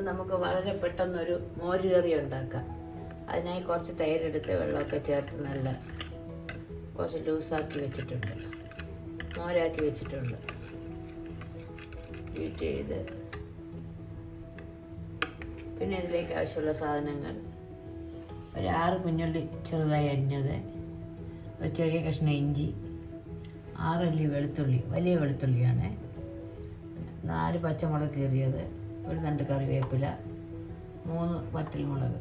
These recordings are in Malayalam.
നമുക്ക് വളരെ പെട്ടെന്നൊരു മോര് കറി ഉണ്ടാക്കാം. അതിനായി കുറച്ച് തൈരെടുത്ത് വെള്ളമൊക്കെ ചേർത്ത് നല്ല കുറച്ച് ലൂസാക്കി വെച്ചിട്ടുണ്ട്, മോരാക്കി വെച്ചിട്ടുണ്ട്. ഹീറ്റ് ചെയ്ത് പിന്നെ ഇതിലേക്ക് ആവശ്യമുള്ള സാധനങ്ങൾ: ഒരു 6 കുഞ്ഞുള്ളി ചെറുതായി അരിഞ്ഞത്, ഒരു ചെറിയ കഷ്ണം ഇഞ്ചി, 6 അല്ലി വെളുത്തുള്ളി, വലിയ വെളുത്തുള്ളിയാണ്, 4 പച്ചമുളക് കീറിയത്, ഒരു തണ്ട് കറിവേപ്പില, 3 വറ്റൽമുളക്,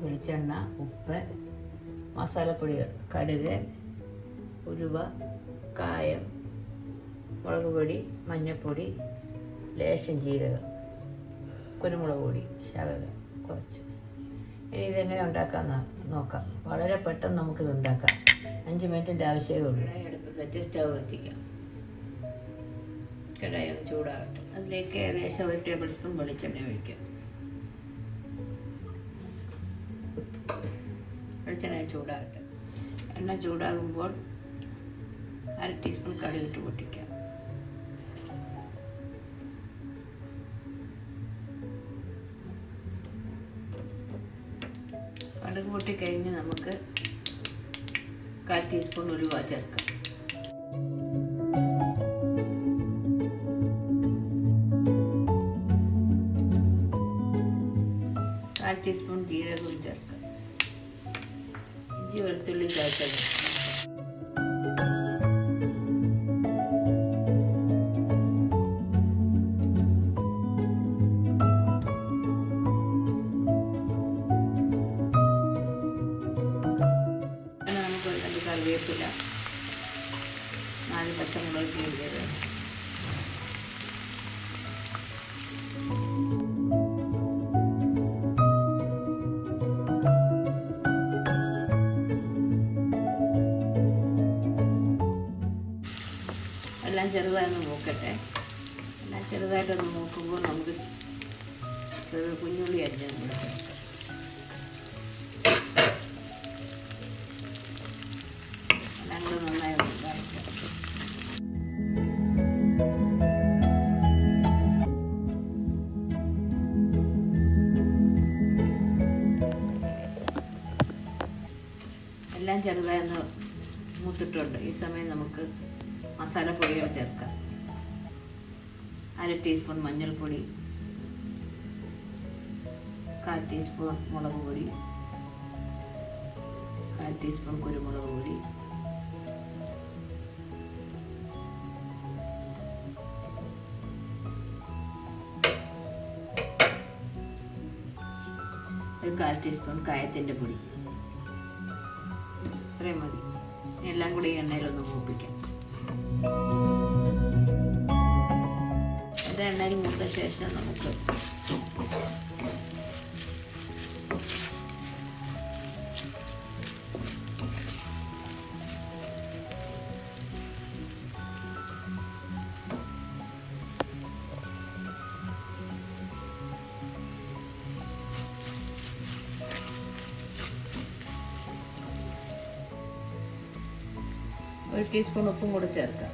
വെളിച്ചെണ്ണ, ഉപ്പ്, മസാലപ്പൊടികൾ: കടുക്, ഉലുവ, കായം, മുളക് പൊടി, മഞ്ഞൾപ്പൊടി, ലേശം ജീരകം, കുരുമുളക് പൊടി ശകലം കുറച്ച്. ഇനി ഇതെങ്ങനെ ഉണ്ടാക്കാമെന്ന് നോക്കാം. വളരെ പെട്ടെന്ന് നമുക്കിത് ഉണ്ടാക്കാം. 5 മിനിറ്റിൻ്റെ ആവശ്യമേ ഉള്ളൂ. അടുപ്പിൽ വെച്ച് സ്റ്റവ് കത്തിക്കാം. കടായി ഒന്ന് ചൂടാകട്ടെ. അതിലേക്ക് ഏകദേശം 1 ടേബിൾ സ്പൂൺ വെളിച്ചെണ്ണ ഒഴിക്കാം. വെളിച്ചെണ്ണ ചൂടാകട്ടെ. എണ്ണ ചൂടാകുമ്പോൾ 1/2 ടീസ്പൂൺ കടുകിട്ട് പൊട്ടിക്കാം. കടുക് പൊട്ടിക്കഴിഞ്ഞ് നമുക്ക് 1/4 ടീസ്പൂൺ ഉലുവ ചേർക്കാം. 1/4 ടീസ്പൂൺ ജീരകവും ചേർക്കാം. ഇഞ്ചി വെളുത്തുള്ളി ചേർക്കാം. കറിവേപ്പില, 4 പച്ചമുളക് കീറിയത്, എല്ലാം ചെറുതായൊന്ന് മൂക്കട്ടെ. എല്ലാം ചെറുതായിട്ടൊന്ന് മൂക്കുമ്പോൾ നമുക്ക് കുഞ്ഞുള്ളി അരിഞ്ഞത് കൂടെ ചേർക്കാം. നന്നായി വഴറ്റാം. എല്ലാം ചെറുതായൊന്ന് മൂത്തിട്ടുണ്ട്. ഈ സമയം നമുക്ക് മസാലപ്പൊടികൾ ചേർക്കാം. 1/2 ടീസ്പൂൺ മഞ്ഞൾപ്പൊടി, 1/4 ടീസ്പൂൺ മുളക് പൊടി, 1/4 ടീസ്പൂൺ കുരുമുളക് പൊടി, 1/4 ടീസ്പൂൺ കായത്തിൻ്റെ പൊടി. ഇത്രയും മതി. എല്ലാം കൂടി എണ്ണയിലൊന്ന് മൂപ്പിക്കാം. ഇത് എണ്ണയിൽ മൂത്ത ശേഷം നമുക്ക് ഒരു ടീസ്പൂൺ ഉപ്പും കൂടെ ചേർക്കാം.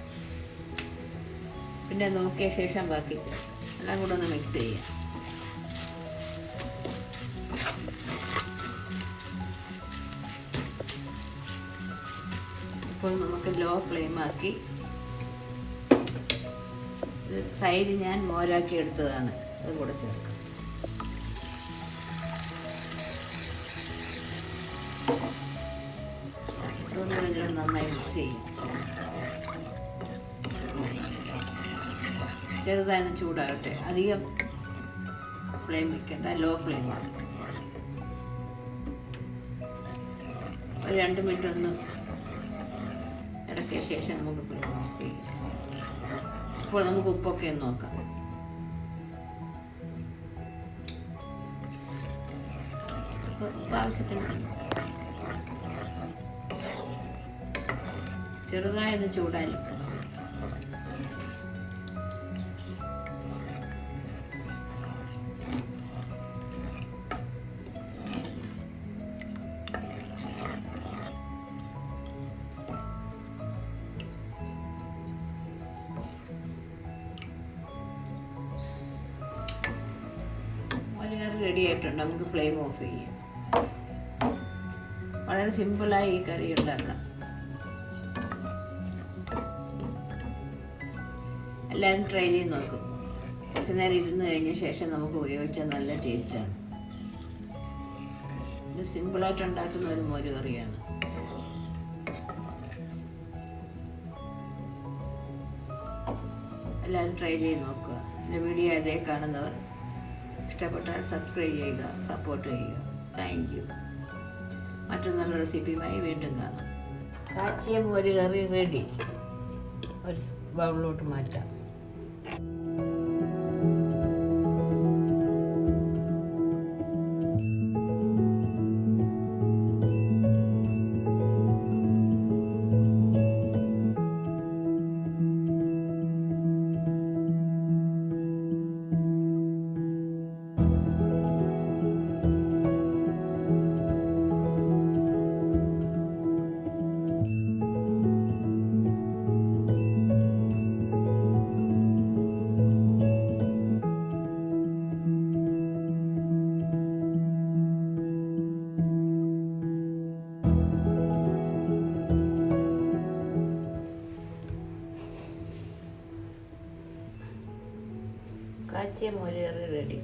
പിന്നെ നോക്കിയ ശേഷം ബാക്കി ചേർക്കാം. എല്ലാം കൂടെ ഒന്ന് മിക്സ് ചെയ്യാം. ഇപ്പോൾ നമുക്ക് ലോ ഫ്ലെയിമാക്കി, തൈര് ഞാൻ മോരാക്കി എടുത്തതാണ്, അത് കൂടെ ചേർക്കാം. ഇതൊന്നുകൂടെ നന്നായി മിക്സ് ചെയ്യാം. ചെറുതായി ചൂടാകട്ടെ. അധികം ഫ്ലെയിം വെക്കണ്ട, ലോ ഫ്ലെയിമാണ്. ഒരു 2 മിനിറ്റ് ഒന്ന് ഇടയ്ക്കിയ ശേഷം നമുക്ക് ഫ്ലെയിം ഓഫ് ചെയ്യാം. ഇപ്പോൾ നമുക്ക് ഉപ്പൊക്കെ ഒന്ന് നോക്കാം. ഉപ്പ് ആവശ്യത്തിന്. ചെറുതായി ഒന്ന് ചൂടായി. റെഡി ആയിട്ടുണ്ട്. നമുക്ക് ഫ്ലെയിം ഓഫ് ചെയ്യാം. വളരെ സിമ്പിളായി ഈ കറി ഉണ്ടാക്കാം. എല്ലാവരും ട്രൈ ചെയ്ത് നോക്കും. കുറച്ച് നേരം ഇരുന്ന് കഴിഞ്ഞ ശേഷം നമുക്ക് ഉപയോഗിച്ചാൽ നല്ല ടേസ്റ്റാണ്. ഇത് സിമ്പിളായിട്ട് ഉണ്ടാക്കുന്ന ഒരു മോര് കറിയാണ്. എല്ലാവരും ട്രൈ ചെയ്ത് നോക്കുക. എൻ്റെ വീഡിയോ അതേ കാണുന്നവർ ഇഷ്ടപ്പെട്ടാൽ സബ്സ്ക്രൈബ് ചെയ്യുക, സപ്പോർട്ട് ചെയ്യുക. Thank you. മറ്റൊരു നല്ല റെസിപ്പിയുമായി വീണ്ടും കാണാം. കാച്ചിയ മോര് കറി റെഡി. ഒരു ബൗളിലോട്ട് മാറ്റാം. കാച്ചിയ മോര് കറി റെഡി.